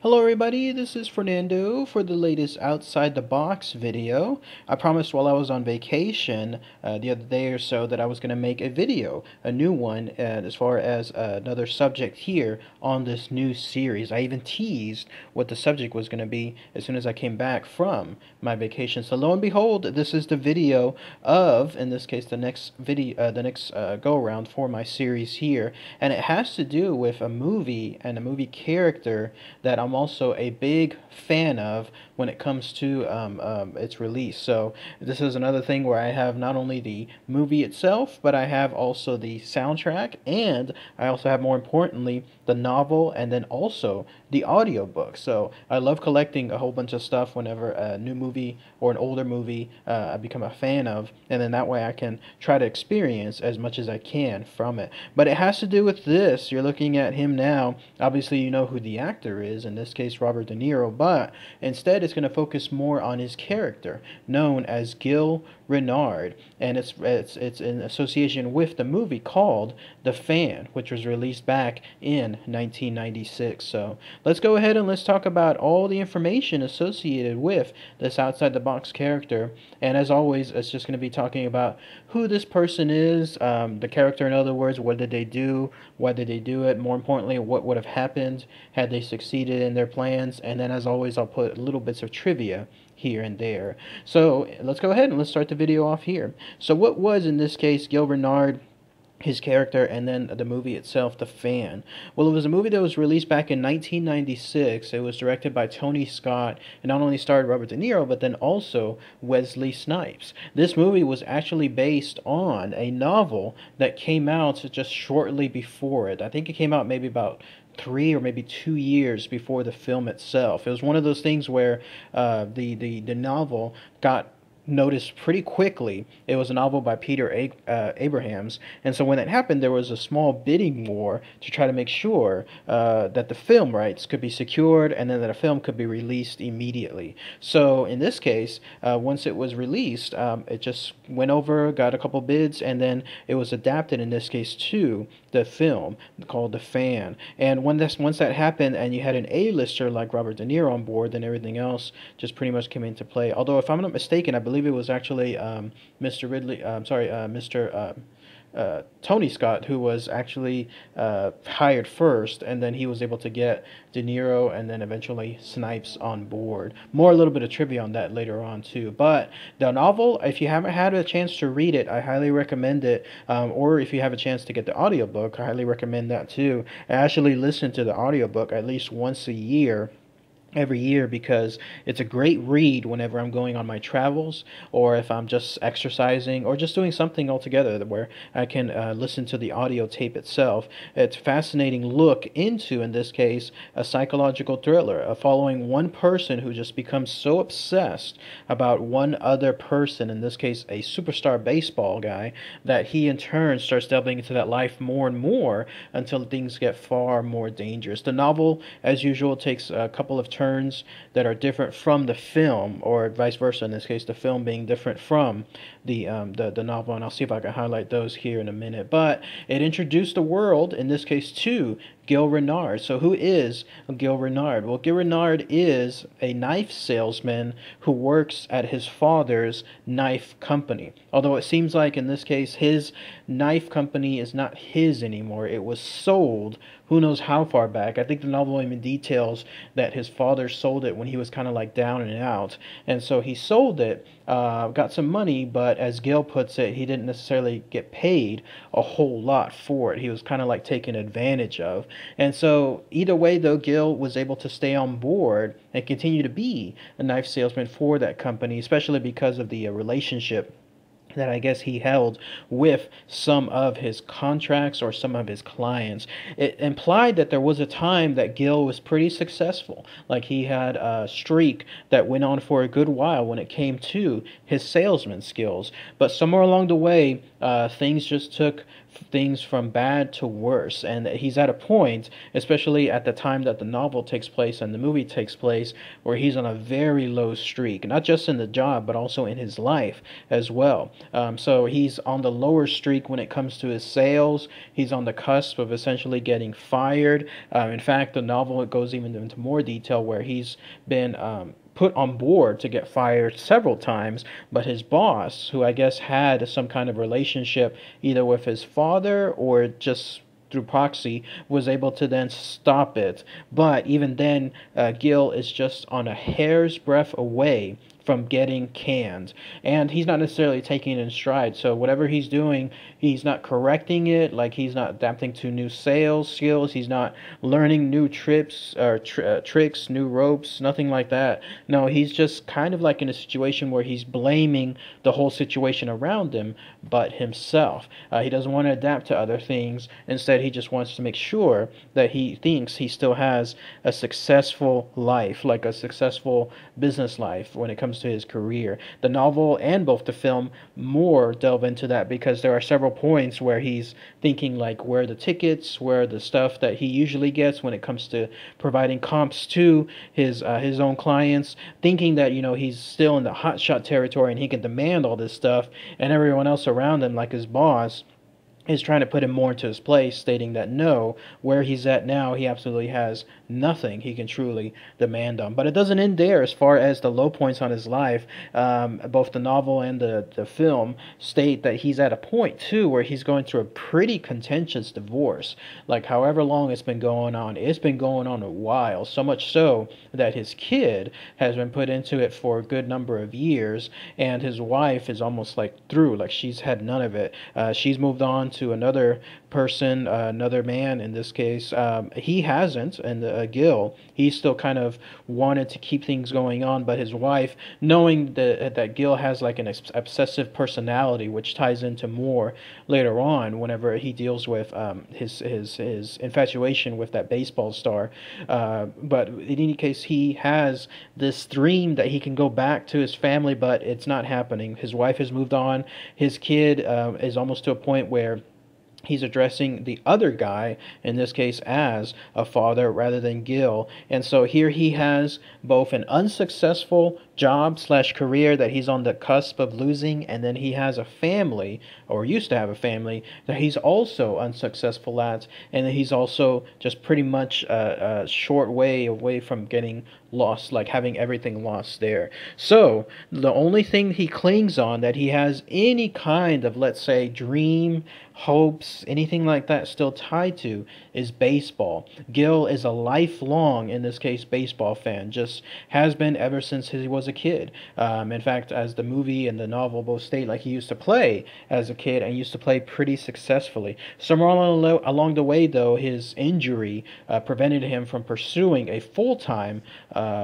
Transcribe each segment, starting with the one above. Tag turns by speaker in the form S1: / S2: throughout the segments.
S1: Hello everybody, this is Fernando for the latest Outside the Box video. I promised while I was on vacation the other day or so that I was going to make a video, a new one, as far as another subject here on this new series. I even teased what the subject was going to be as soon as I came back from my vacation. So lo and behold, this is the video of, in this case, the next video, the next go around for my series here, and it has to do with a movie and a movie character that I'm also a big fan of when it comes to its release. So this is another thing where I have not only the movie itself, but I have also the soundtrack, and I also have, more importantly, the novel, and then also the audiobook. So I love collecting a whole bunch of stuff whenever a new movie or an older movie I become a fan of, and then that way I can try to experience as much as I can from it. But it has to do with this. You're looking at him now. Obviously, you know who the actor is, in this case Robert De Niro, but instead it's going to focus more on his character, known as Gil Renard, and it's in association with the movie called The Fan, which was released back in 1996. So let's go ahead and let's talk about all the information associated with this outside the box character. And as always, it's just going to be talking about who this person is, the character, in other words, what did they do, why did they do it, more importantly, what would have happened had they succeeded in their plans. And then, as always, I'll put little bits of trivia here and there. So let's go ahead and let's start the video off here. So what was, in this case, Gil Renard, his character, and then the movie itself, The Fan? Well, it was a movie that was released back in 1996. It was directed by Tony Scott, and not only starred Robert De Niro, but then also Wesley Snipes. This movie was actually based on a novel that came out just shortly before it. I think it came out maybe about 3 or maybe 2 years before the film itself. It was one of those things where the novel got noticed pretty quickly. It was a novel by Peter Abrahams, and so when that happened, there was a small bidding war to try to make sure that the film rights could be secured, and then that a film could be released immediately. So in this case, once it was released, it just went over, got a couple bids, and then it was adapted, in this case, to the film called The Fan. And once that happened, and you had an A-lister like Robert De Niro on board, then everything else just pretty much came into play. Although, if I'm not mistaken, I believe it was actually Mr. Tony Scott, who was actually hired first, and then he was able to get De Niro and then eventually Snipes on board. More, a little bit of trivia on that later on too. But the novel, if you haven't had a chance to read it, I highly recommend it. Or if you have a chance to get the audiobook, I highly recommend that too. I actually listen to the audiobook at least once a year, every year, because it's a great read whenever I'm going on my travels, or if I'm just exercising, or just doing something altogether where I can listen to the audio tape itself. It's a fascinating look into, in this case, a psychological thriller following one person who just becomes so obsessed about one other person, in this case a superstar baseball guy, that he in turn starts delving into that life more and more until things get far more dangerous. The novel, as usual, takes a couple of turns that are different from the film, or vice versa, in this case the film being different from the novel, and I'll see if I can highlight those here in a minute. But it introduced the world, in this case, to Gil Renard. So who is Gil Renard? Well, Gil Renard is a knife salesman who works at his father's knife company. Although it seems like in this case his knife company is not his anymore. It was sold who knows how far back. I think the novel even details that his father sold it when he was kind of like down and out. And so he sold it, got some money, but as Gil puts it, he didn't necessarily get paid a whole lot for it. He was kind of like taken advantage of. And so either way, though, Gil was able to stay on board and continue to be a knife salesman for that company, especially because of the relationship that I guess he held with some of his contracts or some of his clients. It implied that there was a time that Gil was pretty successful. Like he had a streak that went on for a good while when it came to his salesman skills. But somewhere along the way, things just took things from bad to worse. And he's at a point, especially at the time that the novel takes place and the movie takes place, where he's on a very low streak, not just in the job, but also in his life as well. So he's on the lower streak when it comes to his sales. He's on the cusp of essentially getting fired. In fact, the novel goes even into more detail where he's been put on board to get fired several times, but his boss, who I guess had some kind of relationship either with his father or just through proxy, was able to then stop it. But even then, Gil is just on a hair's breadth away from getting canned. And he's not necessarily taking it in stride. So whatever he's doing, he's not correcting it, like he's not adapting to new sales skills, he's not learning new trips or tricks, new ropes, nothing like that. No, he's just kind of like in a situation where he's blaming the whole situation around him but himself. He doesn't want to adapt to other things. Instead, he just wants to make sure that he thinks he still has a successful life, like a successful business life when it comes to his career. The novel and both the film more delve into that because there are several points where he's thinking like where the tickets, where the stuff that he usually gets when it comes to providing comps to his own clients, thinking that he's still in the hotshot territory and he can demand all this stuff, and everyone else around him, like his boss, is trying to put him more into his place, stating that no, where he's at now, he absolutely has nothing he can truly demand on. But it doesn't end there as far as the low points on his life. Both the novel and the film state that he's at a point, too, where he's going through a pretty contentious divorce. Like, however long it's been going on a while, so much so that his kid has been put into it for a good number of years, and his wife is almost like through, like she's had none of it. She's moved on to another person, another man in this case. He hasn't, and Gil, he still kind of wanted to keep things going on, but his wife, knowing that Gil has like an obsessive personality, which ties into more later on whenever he deals with his infatuation with that baseball star. But in any case, he has this dream that he can go back to his family, but it's not happening. His wife has moved on. His kid is almost to a point where he's addressing the other guy, in this case, as a father rather than Gil. And so here he has both an unsuccessful job slash career that he's on the cusp of losing, and then he has a family, or used to have a family, that he's also unsuccessful at, and then he's also just pretty much a short way away from getting lost, like having everything lost there. So the only thing he clings on that he has any kind of, let's say, dream, hopes, anything like that still tied to is baseball. Gil is a lifelong, in this case, baseball fan, just has been ever since he was a kid. In fact, as the movie and the novel both state, like he used to play as a kid and used to play pretty successfully. Somewhere along the way, though, his injury prevented him from pursuing a full-time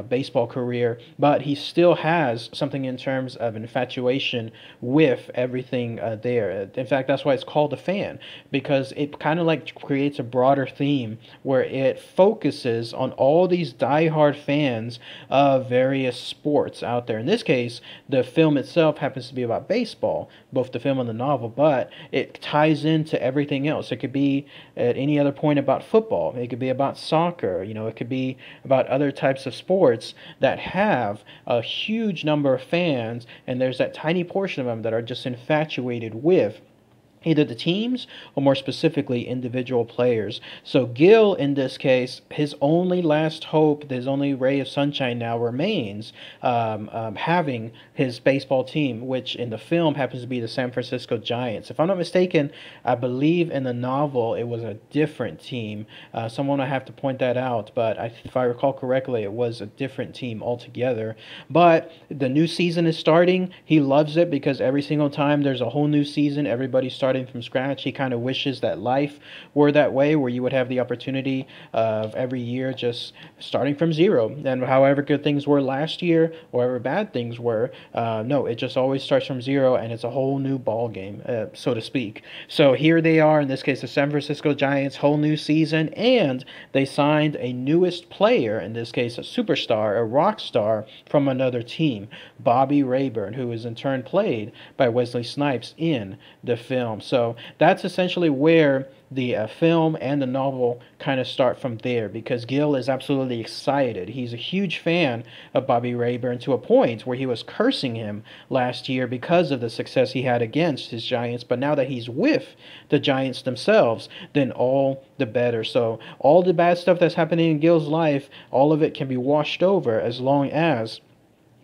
S1: baseball career, but he still has something in terms of infatuation with everything there. In fact, that's why it's called a fan, because it kind of like creates a broader theme where it focuses on all these diehard fans of various sports out there. In this case, the film itself happens to be about baseball, both the film and the novel, but it ties into everything else. It could be at any other point about football. It could be about soccer. It could be about other types of sports that have a huge number of fans, and there's that tiny portion of them that are just infatuated with either the teams or more specifically individual players. So Gil, in this case, his only last hope, his only ray of sunshine now remains having his baseball team, which in the film happens to be the San Francisco Giants. If I'm not mistaken, I believe in the novel it was a different team. Someone I have to point that out, but if I recall correctly, it was a different team altogether. But the new season is starting. He loves it because every single time there's a whole new season, everybody's starting from scratch. He kind of wishes that life were that way, where you would have the opportunity of every year just starting from zero. And however good things were last year, or however bad things were, no, it just always starts from zero, and it's a whole new ball game, so to speak. So here they are, in this case, the San Francisco Giants, whole new season, and they signed a newest player, in this case, a superstar, a rock star from another team, Bobby Rayburn, who is in turn played by Wesley Snipes in the film. So that's essentially where the film and the novel kind of start from there, because Gil is absolutely excited. He's a huge fan of Bobby Rayburn to a point where he was cursing him last year because of the success he had against his Giants. But now that he's with the Giants themselves, then all the better. So all the bad stuff that's happening in Gil's life, all of it can be washed over as long as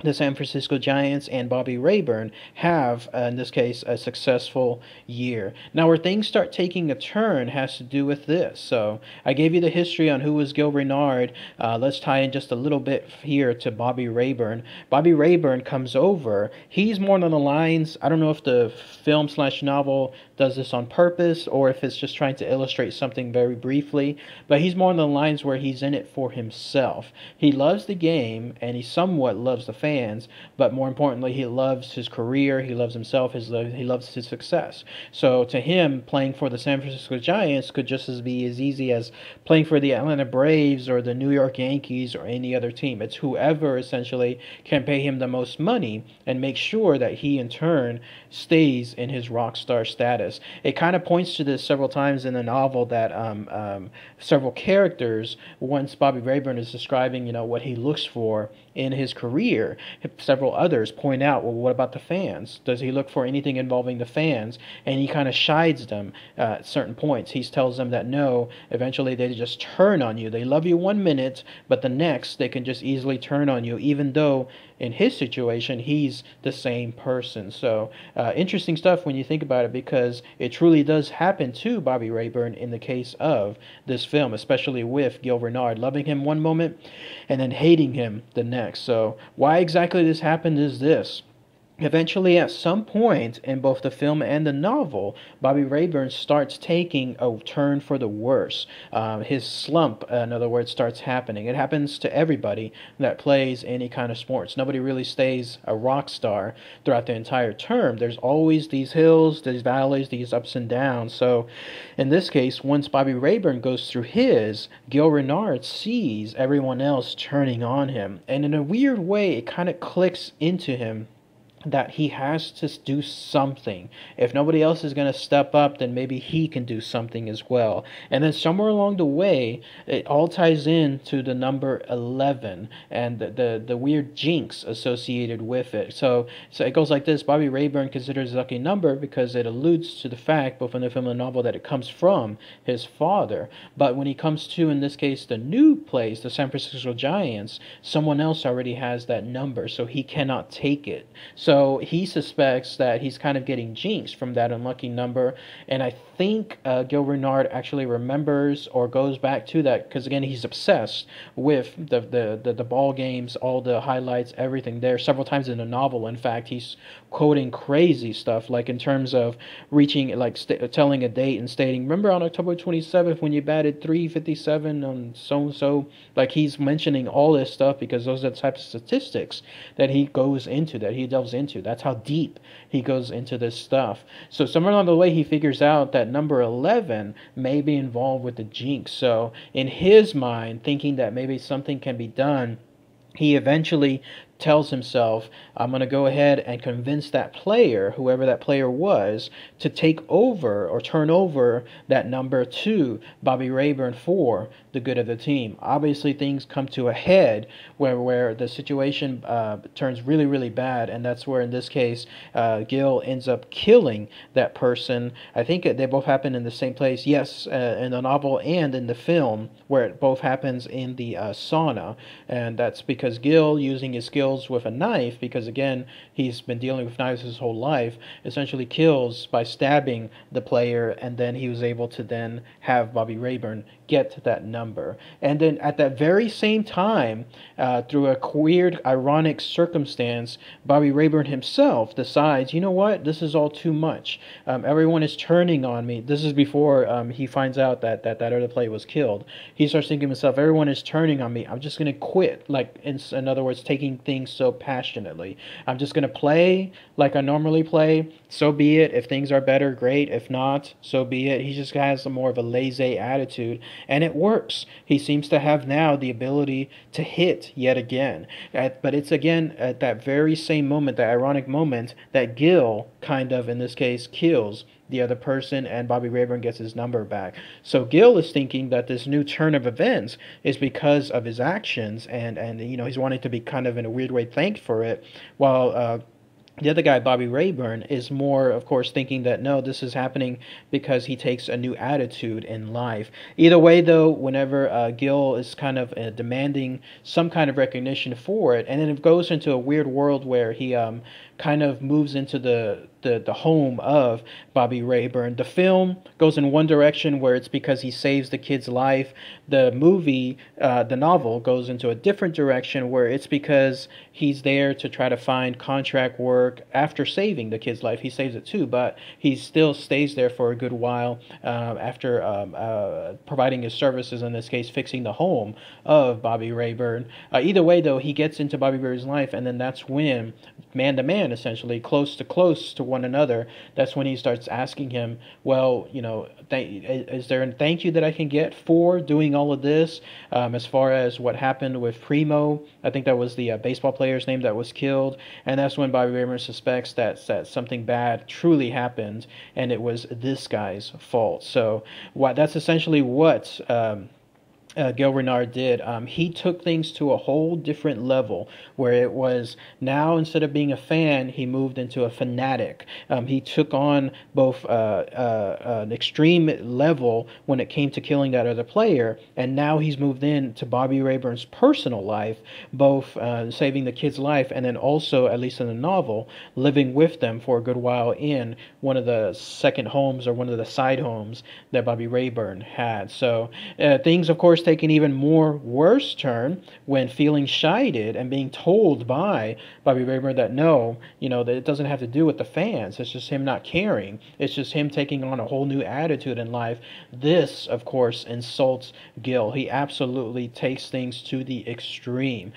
S1: the San Francisco Giants and Bobby Rayburn have, in this case, a successful year. Now, where things start taking a turn has to do with this. So, I gave you the history on who was Gil Renard. Let's tie in just a little bit here to Bobby Rayburn. Bobby Rayburn comes over. He's more on the lines, I don't know if the film/novel does this on purpose or if it's just trying to illustrate something very briefly, but he's more on the lines where he's in it for himself. He loves the game and he somewhat loves the fans, but more importantly, he loves his career, he loves himself, he loves his success. So to him, playing for the San Francisco Giants could just be as easy as playing for the Atlanta Braves or the New York Yankees or any other team. It's whoever essentially can pay him the most money and make sure that he in turn stays in his rock star status. It kind of points to this several times in the novel that several characters, once Bobby Rayburn is describing, what he looks for in his career, several others point out, well, what about the fans? Does he look for anything involving the fans? And he kind of shides them at certain points. He tells them that no, eventually they just turn on you. They love you 1 minute, but the next they can just easily turn on you, even though in his situation he's the same person. So interesting stuff when you think about it, because it truly does happen to Bobby Rayburn in the case of this film, especially with Gil Renard, loving him 1 moment and then hating him the next. So why exactly this happened is this. Eventually, at some point in both the film and the novel, Bobby Rayburn starts taking a turn for the worse. His slump, in other words, starts happening. It happens to everybody that plays any kind of sports. Nobody really stays a rock star throughout the entire term. There's always these hills, these valleys, these ups and downs. So in this case, once Bobby Rayburn goes through his, Gil Renard sees everyone else turning on him. And in a weird way, it kind of clicks into him that he has to do something. If nobody else is going to step up, then maybe he can do something as well. And then somewhere along the way, it all ties in to the number 11 and the weird jinx associated with it. So it goes like this. Bobby Rayburn considers a lucky number because it alludes to the fact, both in the film and the novel, that it comes from his father. But when he comes to, in this case, the new place, the San Francisco Giants, someone else already has that number, so he cannot take it. So he suspects that he's kind of getting jinxed from that unlucky number, and I think Gil Renard actually remembers or goes back to that, because again, he's obsessed with the ball games, all the highlights, everything there. Several times in the novel, in fact, he's quoting crazy stuff, like in terms of reaching, like telling a date and stating, remember on October 27th when you batted 357 on so-and-so, like he's mentioning all this stuff because those are the types of statistics that he goes into, that he delves into. That's how deep he goes into this stuff. So somewhere along the way, he figures out that number 11 may be involved with the jinx. So in his mind, thinking that maybe something can be done, he eventually tells himself, I'm going to go ahead and convince that player, whoever that player was, to take over or turn over that number to Bobby Rayburn for the good of the team. Obviously, things come to a head where the situation turns really, really bad, and that's where, in this case, Gil ends up killing that person. I think they both happen in the same place. Yes, in the novel and in the film, where it both happens in the sauna, and that's because Gil, using his skills with a knife, because again he's been dealing with knives his whole life, essentially kills by stabbing the player, and then he was able to then have Bobby Rayburn get that number. And then at that very same time, through a weird ironic circumstance, Bobby Rayburn himself decides, you know what, this is all too much. Everyone is turning on me. This is before he finds out that other player was killed. He starts thinking to himself, everyone is turning on me, I'm just going to quit. Like in other words, taking things so passionately. I'm just going to play like I normally play. So be it. If things are better, great. If not, so be it. He just has more of a laissez attitude, and it works. He seems to have now the ability to hit yet again. But it's again at that very same moment, that ironic moment, that Gil kind of, in this case, kills the other person, and Bobby Rayburn gets his number back. So Gil is thinking that this new turn of events is because of his actions, and he's wanting to be kind of in a weird way thanked for it, while the other guy, Bobby Rayburn, is more, of course, thinking that no, this is happening because he takes a new attitude in life. Either way, though, whenever Gil is kind of demanding some kind of recognition for it, and then it goes into a weird world where he kind of moves into the home of Bobby Rayburn. The film goes in one direction where it's because he saves the kid's life. The movie, the novel, goes into a different direction where it's because he's there to try to find contract work after saving the kid's life. He saves it too, but he still stays there for a good while after providing his services, in this case, fixing the home of Bobby Rayburn. Either way, though, he gets into Bobby Rayburn's life, and then that's when, man to man, essentially, close to one another, that's when he starts asking him, well, is there a thank you that I can get for doing all of this? As far as what happened with Primo, I think that was the baseball player's name that was killed, and that's when Bobby Rayburn suspects that something bad truly happened, and it was this guy's fault. So that's essentially what Gil Renard did. He took things to a whole different level, where it was now, instead of being a fan, he moved into a fanatic. He took on both an extreme level when it came to killing that other player, and now he's moved in to Bobby Rayburn's personal life, both saving the kid's life, and then also, at least in the novel, living with them for a good while in one of the second homes, or one of the side homes that Bobby Rayburn had. So things, of course, take an even more worse turn when feeling chided and being told by Bobby Rayburn that no, that it doesn't have to do with the fans. It's just him not caring. It's just him taking on a whole new attitude in life. This, of course, insults Gil. He absolutely takes things to the extreme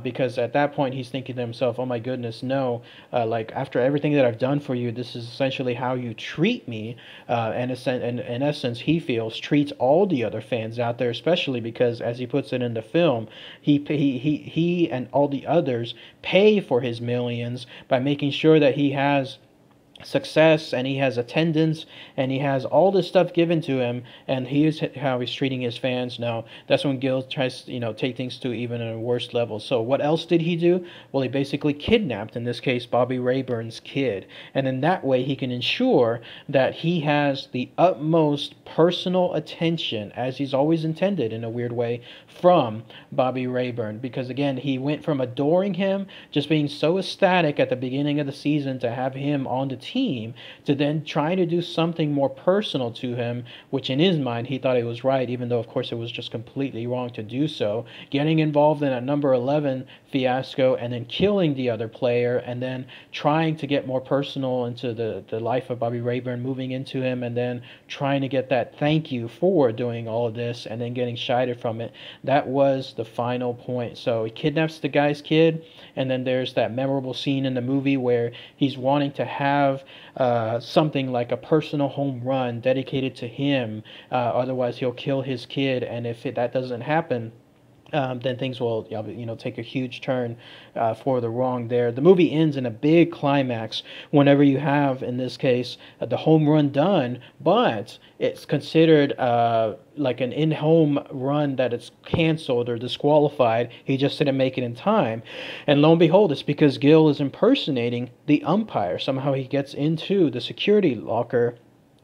S1: because at that point he's thinking to himself, oh my goodness, no, like after everything that I've done for you, this is essentially how you treat me. And in essence, he feels treats all the other fans out there, especially because, as he puts it in the film, he and all the others pay for his millions by making sure that he has success, and he has attendance, and he has all this stuff given to him, and here's how he's treating his fans. Now that's when Gil tries to take things to even a worse level. So what else did he do? Well, he basically kidnapped, in this case, Bobby Rayburn's kid, and in that way he can ensure that he has the utmost personal attention, as he's always intended in a weird way, from Bobby Rayburn, because again, he went from adoring him, just being so ecstatic at the beginning of the season to have him on the team, to then trying to do something more personal to him, which in his mind he thought it was right, even though of course it was just completely wrong to do so, getting involved in a number 11 fiasco, and then killing the other player, and then trying to get more personal into the life of Bobby Rayburn, moving into him, and then trying to get that thank you for doing all of this, and then getting chided from it. That was the final point. So he kidnaps the guy's kid, and then there's that memorable scene in the movie where he's wanting to have something like a personal home run dedicated to him, otherwise he'll kill his kid, and if that doesn't happen, then things will, take a huge turn for the wrong there. The movie ends in a big climax whenever you have, in this case, the home run done, but it's considered like an in-home run that it's canceled or disqualified. He just didn't make it in time. And lo and behold, it's because Gil is impersonating the umpire. Somehow he gets into the security locker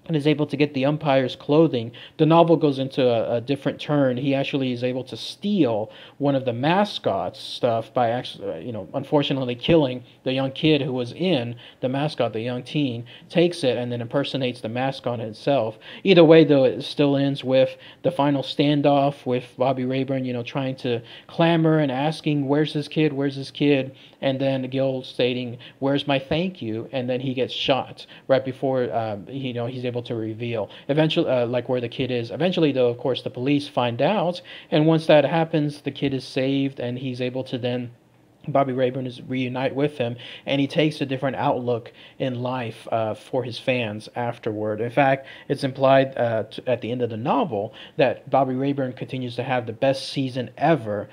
S1: and is able to get the umpire's clothing. The novel goes into a different turn. He actually is able to steal one of the mascot's stuff by actually, unfortunately killing the young kid who was in the mascot, the young teen, takes it and then impersonates the mascot itself. Either way, though, it still ends with the final standoff with Bobby Rayburn, trying to clamor and asking, where's his kid, and then Gil stating, where's my thank you, and then he gets shot right before, he's able to reveal eventually like where the kid is. Eventually, though, of course, the police find out, and once that happens, the kid is saved, and he's able to then Bobby Rayburn is reunite with him, and he takes a different outlook in life for his fans afterward. In fact, it's implied at the end of the novel that Bobby Rayburn continues to have the best season ever,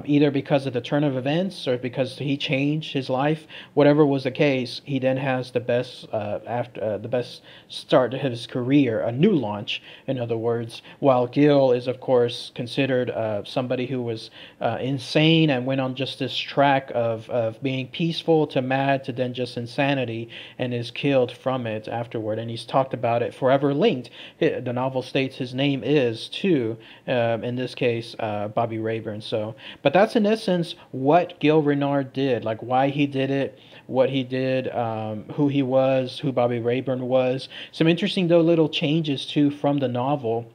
S1: either because of the turn of events or because he changed his life. Whatever was the case, he then has the best start to his career, a new launch, in other words. While Gil is, of course, considered somebody who was insane and went on just this track of being peaceful to mad to then just insanity, and is killed from it afterward. And he's talked about it forever linked. The novel states his name is too, in this case, Bobby Rayburn. So, but that's in essence what Gil Renard did, like why he did it, what he did, who he was, who Bobby Rayburn was. Some interesting though little changes too from the novel.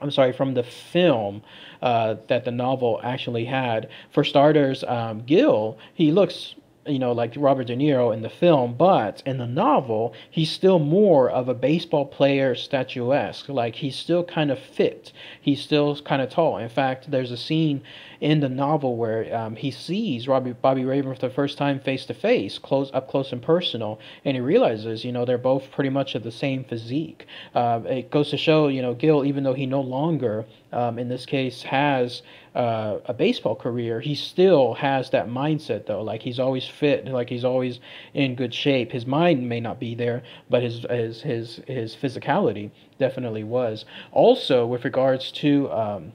S1: I'm sorry, from the film that the novel actually had. For starters, Gil, he looks, like Robert De Niro in the film, but in the novel, he's still more of a baseball player statuesque. Like, he's still kind of fit. He's still kind of tall. In fact, there's a scene in the novel where he sees Bobby Rayburn for the first time face to face, up close and personal, and he realizes, they're both pretty much of the same physique. It goes to show, Gil, even though he no longer, in this case, has a baseball career, he still has that mindset though. Like, he's always fit, like he's always in good shape. His mind may not be there, but his physicality definitely was. Also, with regards to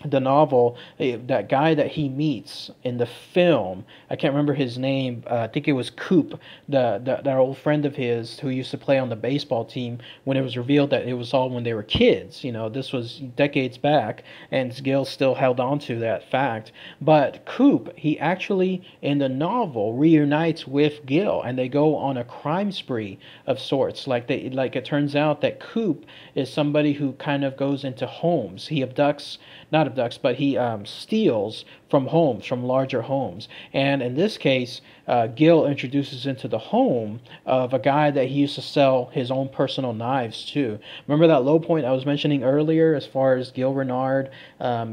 S1: the novel, that guy that he meets in the film, I can't remember his name. I think it was Coop, that old friend of his who used to play on the baseball team. When it was revealed that it was all when they were kids, this was decades back, and Gil still held on to that fact. But Coop, he actually in the novel reunites with Gil, and they go on a crime spree of sorts. Like it turns out that Coop is somebody who kind of goes into homes. He not abducts, but he steals from homes, from larger homes. And in this case, Gil introduces into the home of a guy that he used to sell his own personal knives to. Remember that low point I was mentioning earlier as far as Gil Renard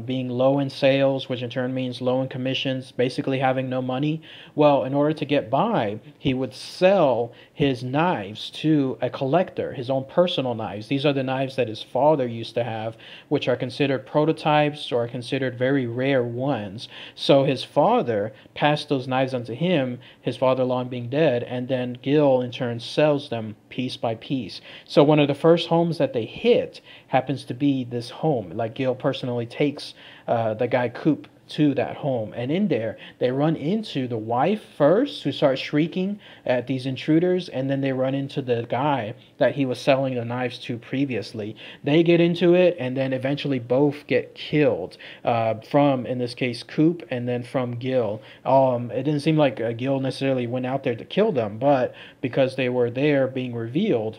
S1: being low in sales, which in turn means low in commissions, basically having no money? Well, in order to get by, he would sell his knives to a collector, his own personal knives. These are the knives that his father used to have, which are considered prototypes or are considered very rare ones. So his father passed those knives on to him, his father-in-law being dead, and then Gil in turn sells them piece by piece. So one of the first homes that they hit happens to be this home. Like, Gil personally takes the guy Coop to that home, and in there they run into the wife first, who starts shrieking at these intruders, and then they run into the guy that he was selling the knives to previously. They get into it, and then eventually both get killed, from, in this case, Coop, and then from Gil. It didn't seem like Gil necessarily went out there to kill them, but because they were there being revealed,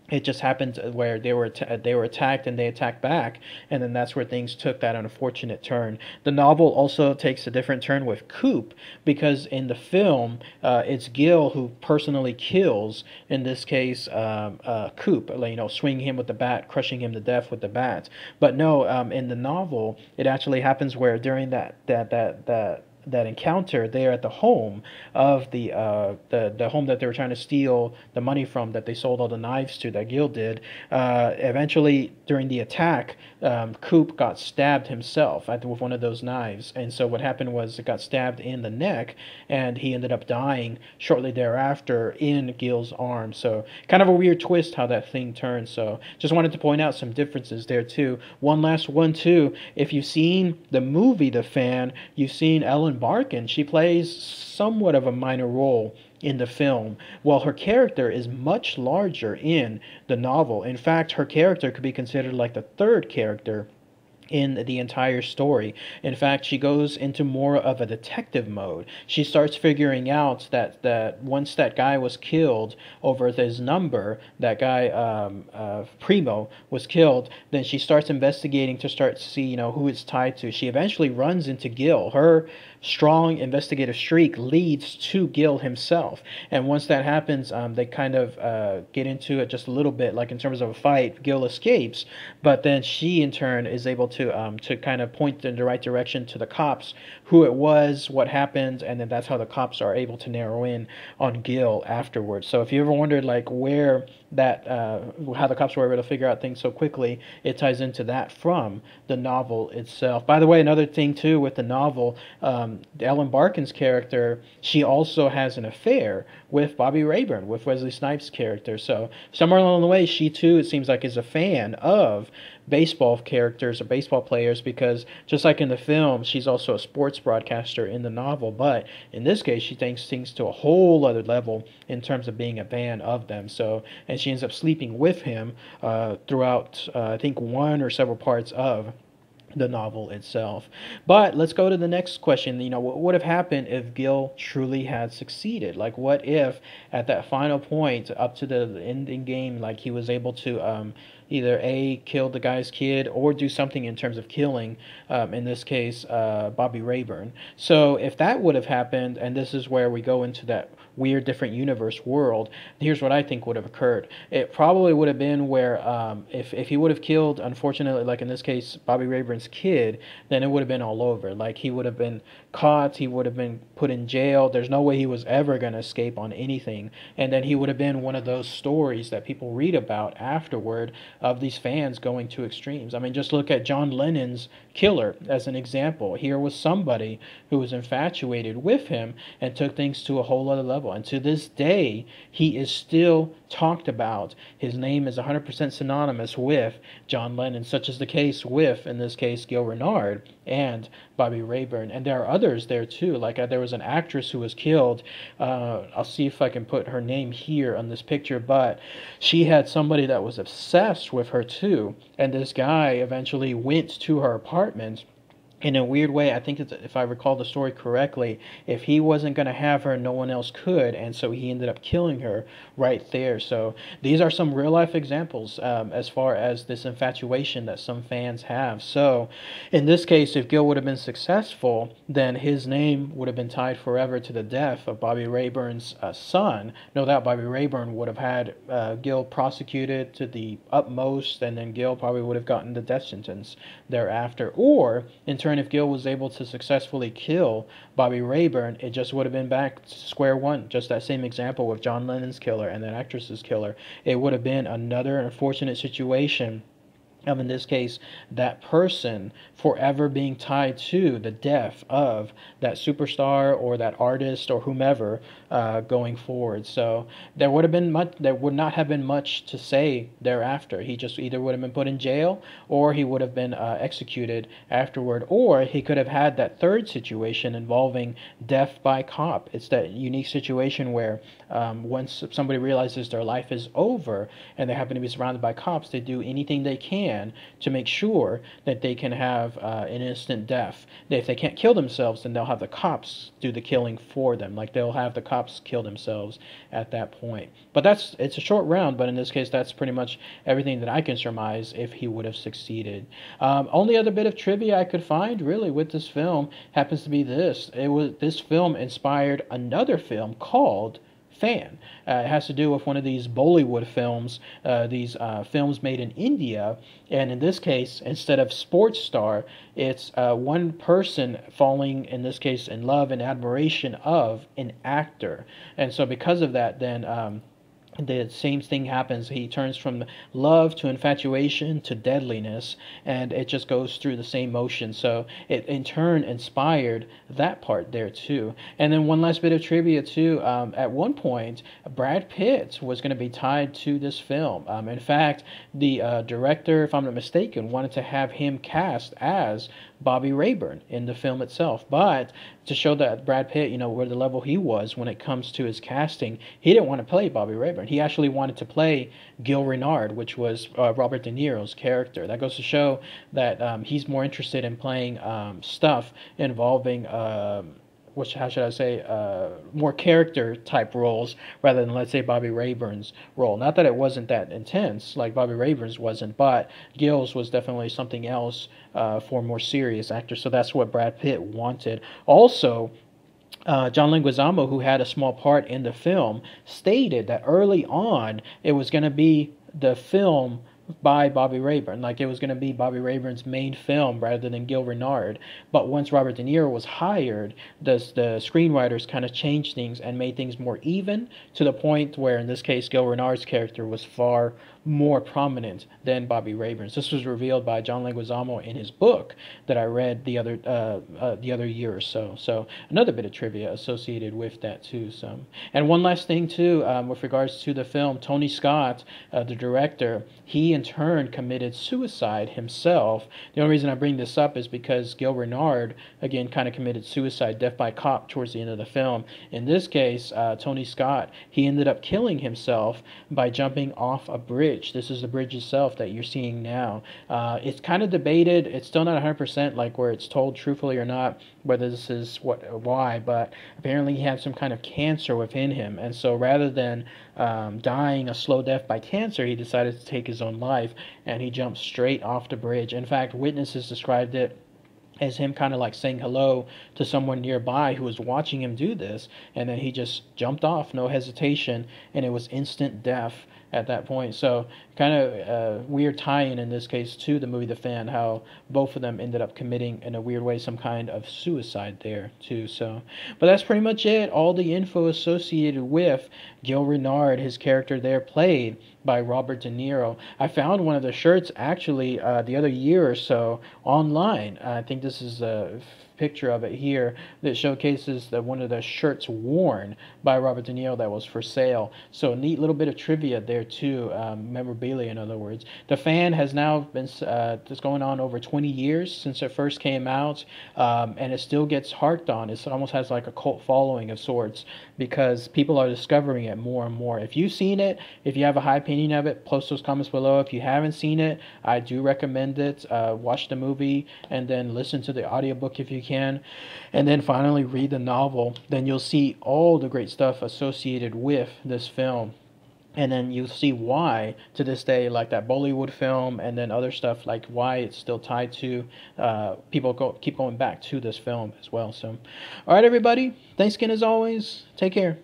S1: it just happened where they were attacked, and they attacked back, and then that's where things took that unfortunate turn. The novel also takes a different turn with Coop, because in the film, it's Gil who personally kills, in this case, Coop, swinging him with the bat, crushing him to death with the bat. But no, in the novel, it actually happens where during that encounter there at the home of the home that they were trying to steal the money from, that they sold all the knives to, that Gil did. Eventually, during the attack, Coop got stabbed himself with one of those knives, and so what happened was it got stabbed in the neck, and he ended up dying shortly thereafter in Gil's arms. So kind of a weird twist how that thing turned. So just wanted to point out some differences there too. One last one too. If you've seen the movie The Fan, you've seen Ellen Barkin. She plays somewhat of a minor role in the film, while her character is much larger in the novel. In fact, her character could be considered like the third character in the entire story. In fact, she goes into more of a detective mode. She starts figuring out that once that guy was killed over his number, that guy Primo was killed, then she starts investigating to start to see who it's tied to. She eventually runs into Gil. Her strong investigative streak leads to Gil himself, and once that happens, they kind of get into it just a little bit, like in terms of a fight. Gil escapes, but then she in turn is able to kind of point in the right direction to the cops, who it was, what happened, and then that's how the cops are able to narrow in on Gil afterwards. So if you ever wondered like where that how the cops were able to figure out things so quickly, it ties into that from the novel itself. By the way, another thing too with the novel, Ellen Barkin's character, she also has an affair with Bobby Rayburn, with Wesley Snipes' character. So somewhere along the way, she too, it seems like, is a fan of baseball characters or baseball players, because just like in the film, she's also a sports broadcaster in the novel, but in this case she takes things to a whole other level in terms of being a fan of them. So, and she ends up sleeping with him throughout I think one or several parts of the novel itself. But let's go to the next question. You know, what would have happened if Gil truly had succeeded? Like, what if at that final point, up to the ending game, like he was able to either A, kill the guy's kid, or do something in terms of killing, in this case, Bobby Rayburn. So if that would have happened, and this is where we go into that weird different universe world, here's what I think would have occurred. It probably would have been where if he would have killed, unfortunately, like in this case, Bobby Rayburn's kid, then it would have been all over. Like he would have been caught, he would have been put in jail. There's no way he was ever going to escape on anything. And then he would have been one of those stories that people read about afterward of these fans going to extremes. I mean, just look at John Lennon's killer as an example. Here was somebody who was infatuated with him and took things to a whole other level. And to this day, he is still talked about. His name is 100% synonymous with John Lennon, such as the case with, in this case, Gil Renard and Bobby Rayburn. And there are others there too. Like there was an actress who was killed. I'll see if I can put her name here on this picture, but she had somebody that was obsessed with her too. And this guy eventually went to her apartment. In a weird way, I think if I recall the story correctly, if he wasn't going to have her, no one else could, and so he ended up killing her right there. So these are some real-life examples as far as this infatuation that some fans have. So in this case, if Gil would have been successful, then his name would have been tied forever to the death of Bobby Rayburn's son. No doubt Bobby Rayburn would have had Gil prosecuted to the utmost, and then Gil probably would have gotten the death sentence thereafter. Or, in turn, if Gil was able to successfully kill Bobby Rayburn, it just would have been back to square one. Just that same example with John Lennon's killer and that actress's killer. It would have been another unfortunate situation of, in this case, that person forever being tied to the death of that superstar or that artist or whomever going forward. So there would not have been much to say thereafter. He just either would have been put in jail, or he would have been executed afterward, or he could have had that third situation involving death by cop. It's that unique situation where once somebody realizes their life is over and they happen to be surrounded by cops, they do anything they can to make sure that they can have an instant death. If they can't kill themselves, then they'll have the cops do the killing for them. Like they'll have the cops kill themselves at that point. But it's a short round, but in this case, that's pretty much everything that I can surmise if he would have succeeded. Only other bit of trivia I could find really with this film happens to be this. This film inspired another film called Fan. It has to do with one of these Bollywood films, these films made in India, and in this case, instead of sports star, it's one person falling, in this case, in love and admiration of an actor. And so because of that, then the same thing happens. He turns from love to infatuation to deadliness, and it just goes through the same motion. So it in turn inspired that part there too. And then one last bit of trivia too. At one point, Brad Pitt was going to be tied to this film. In fact, the director, if I'm not mistaken, wanted to have him cast as Bobby Rayburn in the film itself. But to show that Brad Pitt, where the level he was when it comes to his casting, he didn't want to play Bobby Rayburn. He actually wanted to play Gil Renard, which was Robert De Niro's character. That goes to show that he's more interested in playing stuff involving how should I say, more character type roles rather than, let's say, Bobby Rayburn's role. Not that it wasn't that intense like Bobby Rayburn's wasn't, but Gil's was definitely something else for a more serious actor. So that's what Brad Pitt wanted. Also, John Leguizamo, who had a small part in the film, stated that early on it was going to be the film by Bobby Rayburn. Like it was going to be Bobby Rayburn's main film rather than Gil Renard. But once Robert De Niro was hired, the screenwriters kind of changed things and made things more even, to the point where, in this case, Gil Renard's character was far more prominent than Bobby Rayburn's. This was revealed by John Leguizamo in his book that I read the other year or so. So another bit of trivia associated with that too. So, and one last thing too, with regards to the film, Tony Scott, the director, he in turn committed suicide himself. The only reason I bring this up is because Gil Renard again kind of committed suicide, death by cop, towards the end of the film. In this case, Tony Scott, he ended up killing himself by jumping off a bridge. This is the bridge itself that you're seeing now. It's kind of debated. It's still not 100% like where it's told truthfully or not, whether this is why, but apparently he had some kind of cancer within him, and so rather than dying a slow death by cancer, he decided to take his own life, and he jumped straight off the bridge. In fact, witnesses described it as him kind of like saying hello to someone nearby who was watching him do this, and then he just jumped off, no hesitation, and it was instant death at that point. So kind of weird tie-in in this case to the movie The Fan, how both of them ended up committing in a weird way some kind of suicide there too. So, but that's pretty much it. All the info associated with Gil Renard, his character there played by Robert De Niro. I found one of the shirts actually the other year or so online. I think this is a picture of it here that showcases one of the shirts worn by Robert De Niro that was for sale. So a neat little bit of trivia there too, memorabilia in other words. The Fan has now been it's going on over 20 years since it first came out, and it still gets harked on. It almost has like a cult following of sorts because people are discovering it more and more. If you've seen it, if you have a high opinion of it, post those comments below. If you haven't seen it, I do recommend it. Watch the movie and then listen to the audiobook if you can, and then finally read the novel. Then you'll see all the great stuff associated with this film, and then you'll see why to this day, like that Bollywood film and then other stuff, like why it's still tied to keep going back to this film as well. So all right, everybody, thanks again as always. Take care.